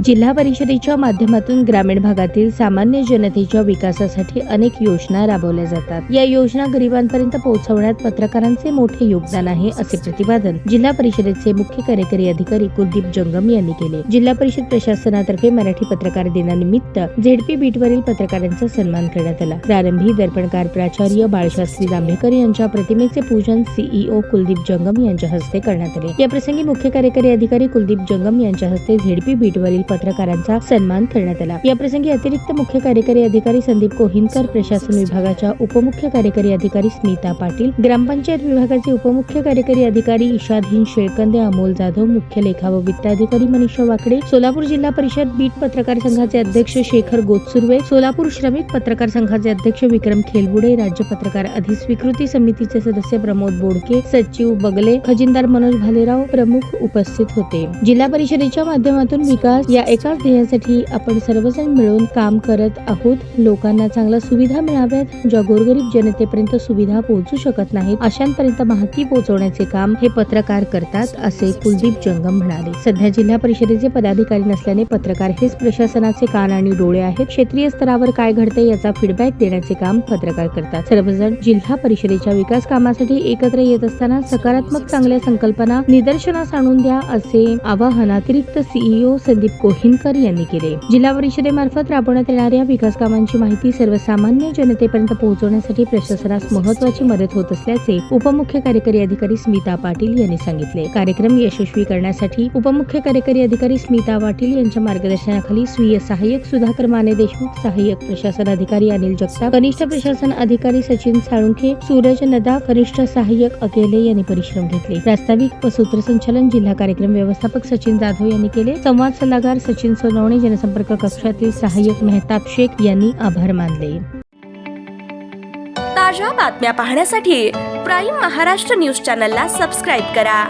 जिल्हा परिषदेच्या माध्यमातून ग्रामीण भागातील सामान्य जनतेच्या विकासासाठी अनेक योजना राबवल्या जातात। या योजना गरिबांपर्यंत पोहोचवण्यात पत्रकारांचे मोठे योगदान आहे, असे प्रतिपादन जिल्हा परिषदेचे मुख्य कार्यकारी अधिकारी कुलदीप जंगम यांनी केले। जिल्हा परिषद प्रशासनातर्फे मराठी पत्रकार दिनानिमित्त झेडपी बीटवरील पत्रकारांचा सन्मान करण्यात आला। प्रारंभी दर्पणकार प्राचार्य बाळशास्त्री जांभेकर यांच्या प्रतिमेचे पूजन सीईओ कुलदीप जंगम यांच्या हस्ते करण्यात आले। या प्रसंगी मुख्य कार्यकारी अधिकारी कुलदीप जंगम यांच्या हस्ते झेडपी बीटवरील पत्रकारांचा सन्मान करण्यात आला। या प्रसंगी अतिरिक्त मुख्य कार्यकारी अधिकारी संदीप कोहिनकर, प्रशासन विभागाच्या उपमुख्य कार्यकारी अधिकारी स्मिता पाटील, ग्रामपंचायत विभागाचे उपमुख्य कार्यकारी अधिकारी इशादहीन शेळकंदे, अमोल जाधव, मुख्य लेखा व वित्त अधिकारी मनीषा वाकडे, सोलापूर जिल्हा परिषद बीट पत्रकार संघाचे अध्यक्ष शेखर गोतसुर्वे, सोलापूर श्रमिक पत्रकार संघाचे अध्यक्ष विक्रम खेलबुडे, राज्य पत्रकार अधिस्वीकृती समितीचे सदस्य प्रमोद बोडके, सचिव बगले, खजिनदार मनोज भालेराव प्रमुख उपस्थित होते। जिल्हा परिषदेच्या माध्यमातून विकास या एकाच ध्येयासाठी आपण सर्वजण मिळून काम करत आहोत। लोकांना चांगल्या सुविधा मिळाव्यात, ज्या गोरगरीब जनतेपर्यंत सुविधा पोहोचू शकत नाहीत अशांपर्यंत माहिती पोहोचवण्याचे काम हे पत्रकार करतात, असे कुलदीप जंगम म्हणाले। सध्या जिल्हा परिषदेचे पदाधिकारी नसल्याने पत्रकार हेच प्रशासनाचे कान आणि डोळे आहेत। क्षेत्रीय स्तरावर काय घडते याचा फीडबॅक देण्याचे काम पत्रकार करतात। सर्वजण जिल्हा परिषदेच्या विकास कामासाठी एकत्र येत असताना सकारात्मक चांगल्या संकल्पना निदर्शनास आणून द्या, असे आवाहन अतिरिक्त सीईओ संदीप कोहिनकर यांनी केले। जिल्हा परिषदेमार्फत राबवण्यात येणाऱ्या विकास कामांची माहिती सर्वसामान्य जनतेपर्यंत पोहोचवण्यासाठी प्रशासनास महत्त्वाची मदत होत असल्याचे उपमुख्य कार्यकारी अधिकारी स्मिता पाटील यांनी सांगितले। कार्यक्रम यशस्वी करण्यासाठी उपमुख्य कार्यकारी अधिकारी स्मिता पाटील यांच्या मार्गदर्शनाखाली स्वीय सहाय्यक सुधाकर माने देशमुख, सहाय्यक प्रशासन अधिकारी अनिल जगताप, कनिष्ठ प्रशासन अधिकारी सचिन साळुंखे, सूरज नदा, कनिष्ठ सहाय्यक अकेले यांनी परिश्रम घेतले। प्रास्ताविक व सूत्रसंचालन जिल्हा कार्यक्रम व्यवस्थापक सचिन जाधव यांनी केले। संवाद सल्लागार सचिन सोनवणे, जनसंपर्क कक्षातील सहाय्यक मेहताब शेख यांनी आभार मानले। ताज्या बातम्या पाहण्यासाठी प्राईम महाराष्ट्र न्यूज चॅनलला सबस्क्राईब करा।